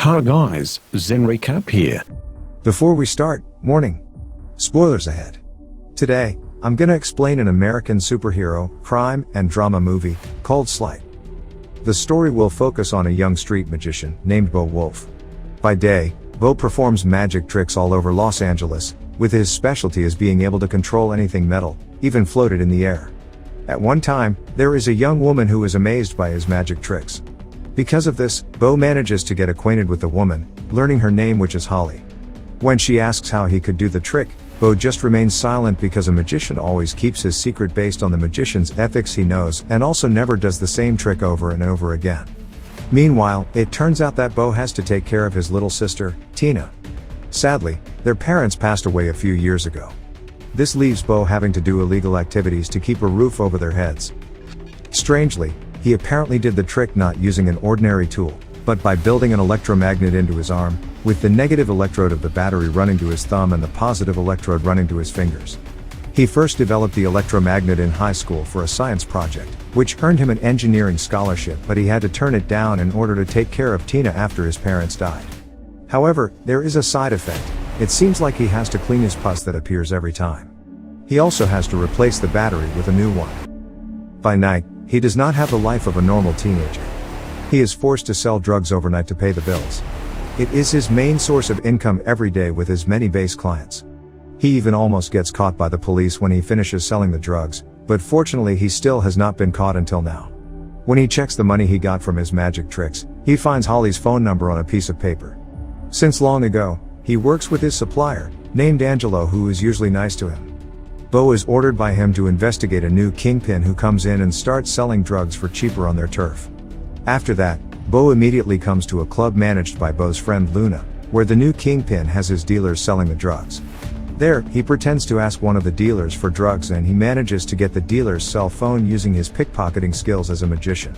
Hi guys, Zen Recap here. Before we start, warning. Spoilers ahead. Today, I'm gonna explain an American superhero, crime, and drama movie, called Slight. The story will focus on a young street magician, named Bo Wolf. By day, Bo performs magic tricks all over Los Angeles, with his specialty as being able to control anything metal, even floated in the air. At one time, there is a young woman who is amazed by his magic tricks. Because of this, Bo manages to get acquainted with the woman, learning her name, which is Holly. When she asks how he could do the trick, Bo just remains silent because a magician always keeps his secret based on the magician's ethics he knows, and also never does the same trick over and over again. Meanwhile, it turns out that Bo has to take care of his little sister, Tina. Sadly, their parents passed away a few years ago. This leaves Bo having to do illegal activities to keep a roof over their heads. Strangely, he apparently did the trick not using an ordinary tool, but by building an electromagnet into his arm, with the negative electrode of the battery running to his thumb and the positive electrode running to his fingers. He first developed the electromagnet in high school for a science project, which earned him an engineering scholarship, but he had to turn it down in order to take care of Tina after his parents died. However, there is a side effect. It seems like he has to clean his pus that appears every time. He also has to replace the battery with a new one. By night, he does not have the life of a normal teenager. He is forced to sell drugs overnight to pay the bills. It is his main source of income every day with his many base clients. He even almost gets caught by the police when he finishes selling the drugs, but fortunately he still has not been caught until now. When he checks the money he got from his magic tricks, he finds Holly's phone number on a piece of paper. Since long ago, he works with his supplier, named Angelo, who is usually nice to him. Bo is ordered by him to investigate a new kingpin who comes in and starts selling drugs for cheaper on their turf. After that, Bo immediately comes to a club managed by Bo's friend Luna, where the new kingpin has his dealers selling the drugs. There, he pretends to ask one of the dealers for drugs and he manages to get the dealer's cell phone using his pickpocketing skills as a magician.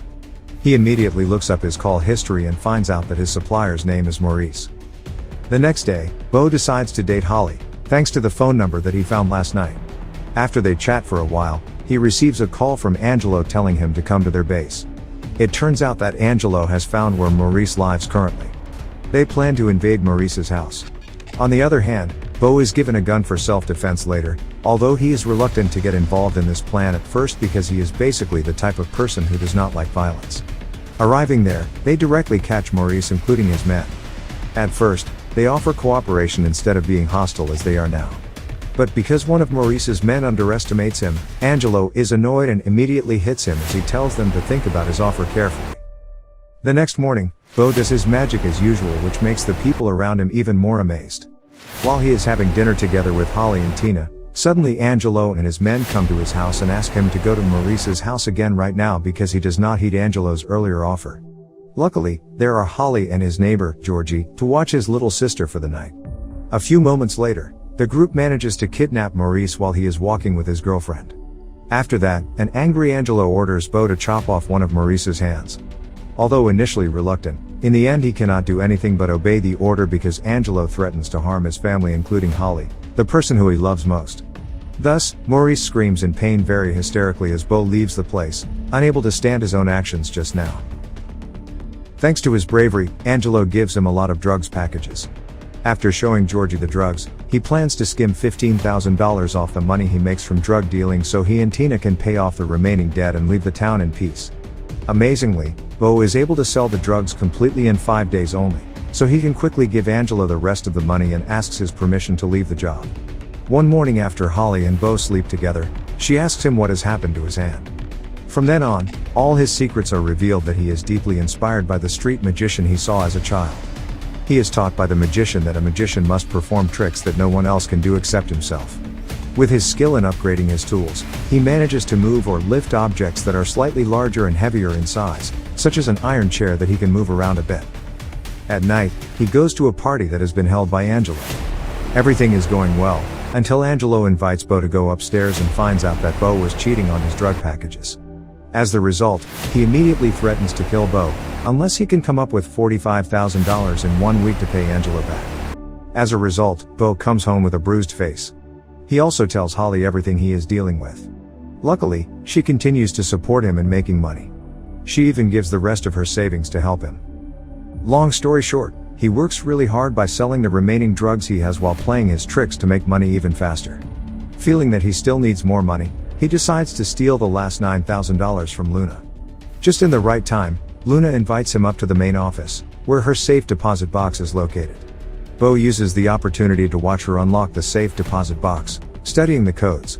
He immediately looks up his call history and finds out that his supplier's name is Maurice. The next day, Bo decides to date Holly, thanks to the phone number that he found last night. After they chat for a while, he receives a call from Angelo telling him to come to their base. It turns out that Angelo has found where Maurice lives currently. They plan to invade Maurice's house. On the other hand, Bo is given a gun for self-defense later, although he is reluctant to get involved in this plan at first because he is basically the type of person who does not like violence. Arriving there, they directly catch Maurice, including his men. At first, they offer cooperation instead of being hostile as they are now. But because one of Maurice's men underestimates him, Angelo is annoyed and immediately hits him as he tells them to think about his offer carefully. The next morning, Bo does his magic as usual, which makes the people around him even more amazed. While he is having dinner together with Holly and Tina, suddenly Angelo and his men come to his house and ask him to go to Maurice's house again right now because he does not heed Angelo's earlier offer. Luckily, there are Holly and his neighbor, Georgie, to watch his little sister for the night. A few moments later, the group manages to kidnap Maurice while he is walking with his girlfriend. After that, an angry Angelo orders Bo to chop off one of Maurice's hands. Although initially reluctant, in the end he cannot do anything but obey the order because Angelo threatens to harm his family, including Holly, the person who he loves most. Thus, Maurice screams in pain very hysterically as Bo leaves the place, unable to stand his own actions just now. Thanks to his bravery, Angelo gives him a lot of drugs packages. After showing Georgie the drugs, he plans to skim $15,000 off the money he makes from drug dealing so he and Tina can pay off the remaining debt and leave the town in peace. Amazingly, Bo is able to sell the drugs completely in 5 days only, so he can quickly give Angelo the rest of the money and asks his permission to leave the job. One morning after Holly and Bo sleep together, she asks him what has happened to his hand. From then on, all his secrets are revealed that he is deeply inspired by the street magician he saw as a child. He is taught by the magician that a magician must perform tricks that no one else can do except himself. With his skill in upgrading his tools, he manages to move or lift objects that are slightly larger and heavier in size, such as an iron chair that he can move around a bit. At night, he goes to a party that has been held by Angelo. Everything is going well, until Angelo invites Bo to go upstairs and finds out that Bo was cheating on his drug packages. As the result, he immediately threatens to kill Bo, unless he can come up with $45,000 in 1 week to pay Angelo back. As a result, Bo comes home with a bruised face. He also tells Holly everything he is dealing with. Luckily, she continues to support him in making money. She even gives the rest of her savings to help him. Long story short, he works really hard by selling the remaining drugs he has while playing his tricks to make money even faster. Feeling that he still needs more money, he decides to steal the last $9,000 from Luna. Just in the right time, Luna invites him up to the main office, where her safe deposit box is located. Bo uses the opportunity to watch her unlock the safe deposit box, studying the codes.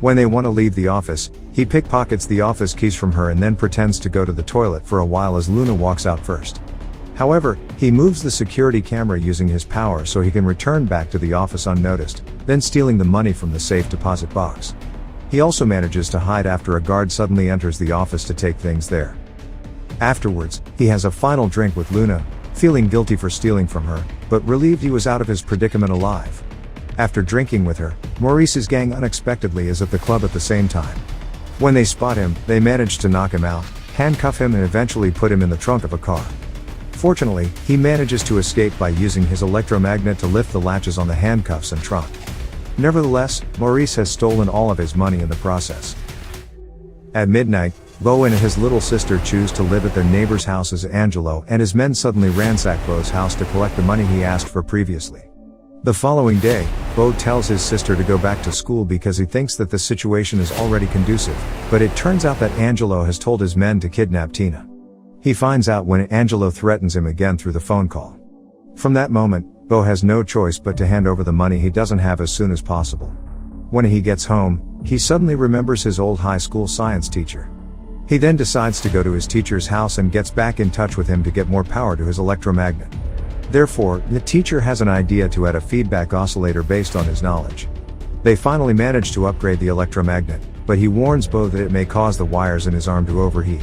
When they want to leave the office, he pickpockets the office keys from her and then pretends to go to the toilet for a while as Luna walks out first. However, he moves the security camera using his power so he can return back to the office unnoticed, then stealing the money from the safe deposit box. He also manages to hide after a guard suddenly enters the office to take things there. Afterwards, he has a final drink with Luna, feeling guilty for stealing from her, but relieved he was out of his predicament alive. After drinking with her, Maurice's gang unexpectedly is at the club at the same time. When they spot him, they manage to knock him out, handcuff him and eventually put him in the trunk of a car. Fortunately, he manages to escape by using his electromagnet to lift the latches on the handcuffs and trunk. Nevertheless, Maurice has stolen all of his money in the process. At midnight, Bo and his little sister choose to live at their neighbor's house as Angelo and his men suddenly ransack Bo's house to collect the money he asked for previously. The following day, Bo tells his sister to go back to school because he thinks that the situation is already conducive, but it turns out that Angelo has told his men to kidnap Tina. He finds out when Angelo threatens him again through the phone call. From that moment, Bo has no choice but to hand over the money he doesn't have as soon as possible. When he gets home, he suddenly remembers his old high school science teacher. He then decides to go to his teacher's house and gets back in touch with him to get more power to his electromagnet. Therefore, the teacher has an idea to add a feedback oscillator based on his knowledge. They finally manage to upgrade the electromagnet, but he warns Bo that it may cause the wires in his arm to overheat.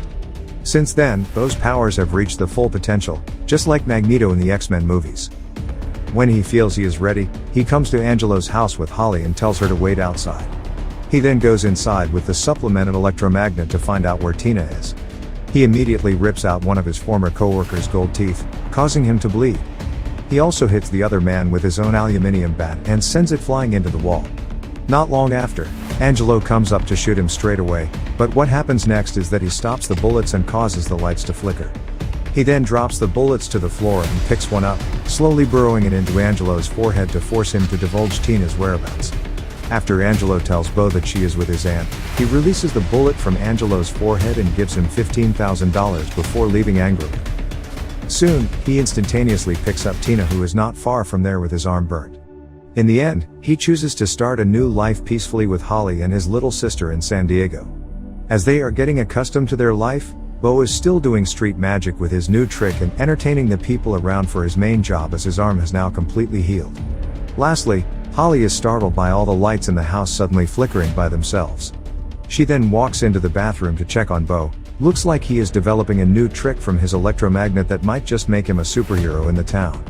Since then, Bo's powers have reached the full potential, just like Magneto in the X-Men movies. When he feels he is ready, he comes to Angelo's house with Holly and tells her to wait outside. He then goes inside with the supplemented electromagnet to find out where Tina is. He immediately rips out one of his former co-workers' gold teeth, causing him to bleed. He also hits the other man with his own aluminium bat and sends it flying into the wall. Not long after, Angelo comes up to shoot him straight away, but what happens next is that he stops the bullets and causes the lights to flicker. He then drops the bullets to the floor and picks one up, slowly burrowing it into Angelo's forehead to force him to divulge Tina's whereabouts. After Angelo tells Bo that she is with his aunt, he releases the bullet from Angelo's forehead and gives him $15,000 before leaving angrily. Soon, he instantaneously picks up Tina, who is not far from there with his arm burnt. In the end, he chooses to start a new life peacefully with Holly and his little sister in San Diego. As they are getting accustomed to their life, Bo is still doing street magic with his new trick and entertaining the people around for his main job as his arm has now completely healed. Lastly, Holly is startled by all the lights in the house suddenly flickering by themselves. She then walks into the bathroom to check on Bo. Looks like he is developing a new trick from his electromagnet that might just make him a superhero in the town.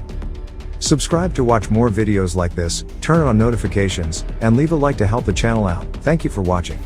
Subscribe to watch more videos like this, turn on notifications, and leave a like to help the channel out. Thank you for watching.